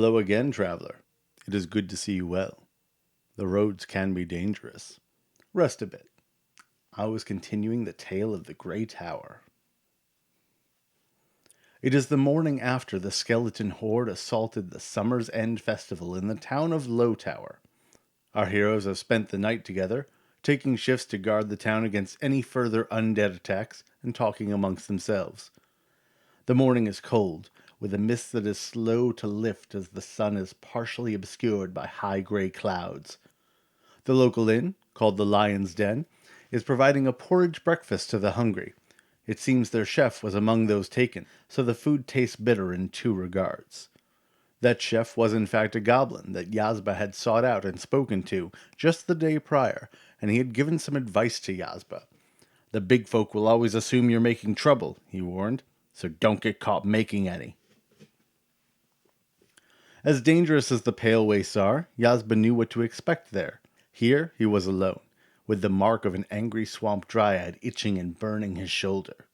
Hello again, traveler. It is good to see you well. The roads can be dangerous. Rest a bit. I was continuing the tale of the Grey Tower. It is the morning after the skeleton horde assaulted the Summer's End Festival in the town of Lowtower. Our heroes have spent the night together, taking shifts to guard the town against any further undead attacks and talking amongst themselves. The morning is cold, with a mist that is slow to lift as the sun is partially obscured by high gray clouds. The local inn, called the Lion's Den, is providing a porridge breakfast to the hungry. It seems their chef was among those taken, so the food tastes bitter in two regards. That chef was in fact a goblin that Yazba had sought out and spoken to just the day prior, and he had given some advice to Yazba. The big folk will always assume you're making trouble, he warned, so don't get caught making any. As dangerous as the pale wastes are, Yazba knew what to expect there. Here he was alone, with the mark of an angry swamp dryad itching and burning his shoulder.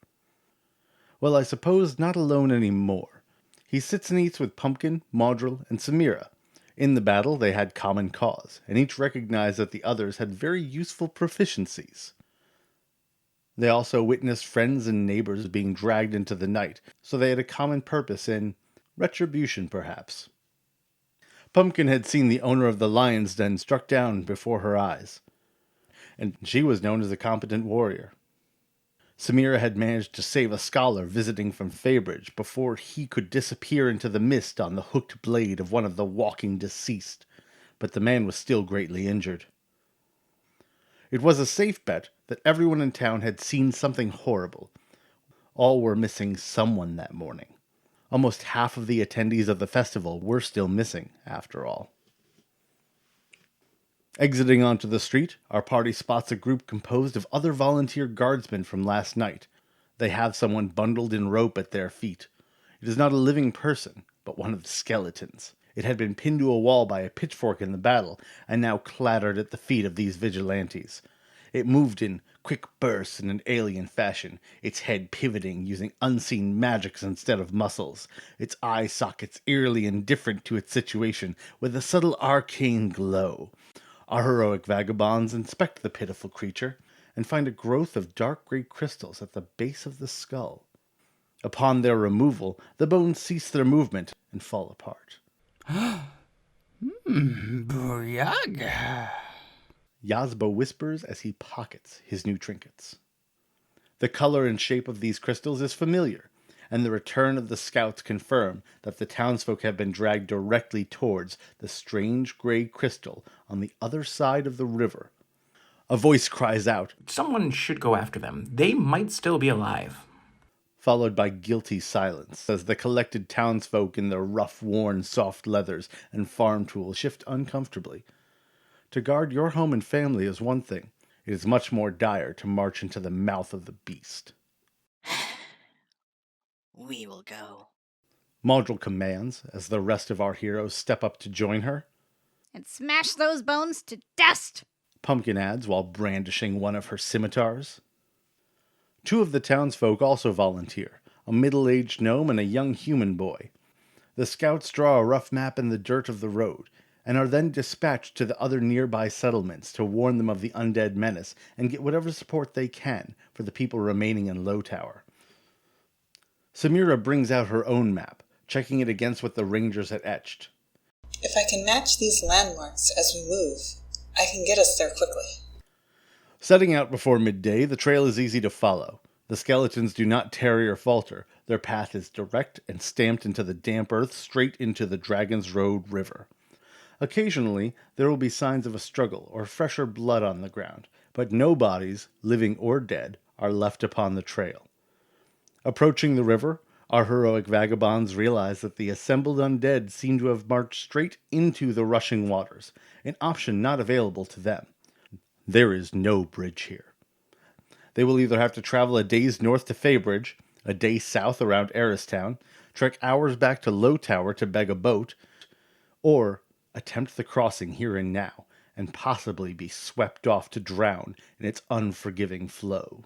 Well, I suppose not alone any more. He sits and eats with Pumpkin, Maudril, and Samira. In the battle they had common cause, and each recognized that the others had very useful proficiencies. They also witnessed friends and neighbors being dragged into the night, so they had a common purpose in retribution, perhaps. Pumpkin had seen the owner of the Lion's Den struck down before her eyes, and she was known as a competent warrior. Samira had managed to save a scholar visiting from Faybridge before he could disappear into the mist on the hooked blade of one of the walking deceased, but the man was still greatly injured. It was a safe bet that everyone in town had seen something horrible. All were missing someone that morning. Almost half of the attendees of the festival were still missing, after all. Exiting onto the street, our party spots a group composed of other volunteer guardsmen from last night. They have someone bundled in rope at their feet. It is not a living person, but one of the skeletons. It had been pinned to a wall by a pitchfork in the battle, and now clattered at the feet of these vigilantes. It moved in quick bursts in an alien fashion, its head pivoting using unseen magics instead of muscles, its eye sockets eerily indifferent to its situation, with a subtle arcane glow. Our heroic vagabonds inspect the pitiful creature, and find a growth of dark grey crystals at the base of the skull. Upon their removal, the bones cease their movement and fall apart. Buryaga. Yazba whispers as he pockets his new trinkets. The color and shape of these crystals is familiar, and the return of the scouts confirm that the townsfolk have been dragged directly towards the strange grey crystal on the other side of the river. A voice cries out, Someone should go after them. They might still be alive. Followed by guilty silence as the collected townsfolk in their rough-worn soft leathers and farm tools shift uncomfortably. To guard your home and family is one thing. It is much more dire to march into the mouth of the beast. We will go. Maudril commands as the rest of our heroes step up to join her. And smash those bones to dust! Pumpkin adds while brandishing one of her scimitars. Two of the townsfolk also volunteer, a middle-aged gnome and a young human boy. The scouts draw a rough map in the dirt of the road, and are then dispatched to the other nearby settlements to warn them of the undead menace and get whatever support they can for the people remaining in Lowtower. Samira brings out her own map, checking it against what the rangers had etched. If I can match these landmarks as we move, I can get us there quickly. Setting out before midday, the trail is easy to follow. The skeletons do not tarry or falter. Their path is direct and stamped into the damp earth straight into the Dragon's Road River. Occasionally, there will be signs of a struggle or fresher blood on the ground, but no bodies, living or dead, are left upon the trail. Approaching the river, our heroic vagabonds realize that the assembled undead seem to have marched straight into the rushing waters, an option not available to them. There is no bridge here. They will either have to travel a day's north to Faybridge, a day south around Eristown, trek hours back to Lowtower to beg a boat, or attempt the crossing here and now, and possibly be swept off to drown in its unforgiving flow.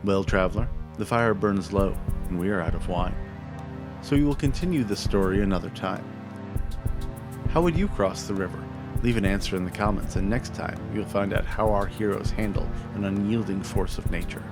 Well, traveler, the fire burns low, and we are out of wine. so we will continue the story another time. How would you cross the river? Leave an answer in the comments, and next time you'll find out how our heroes handle an unyielding force of nature.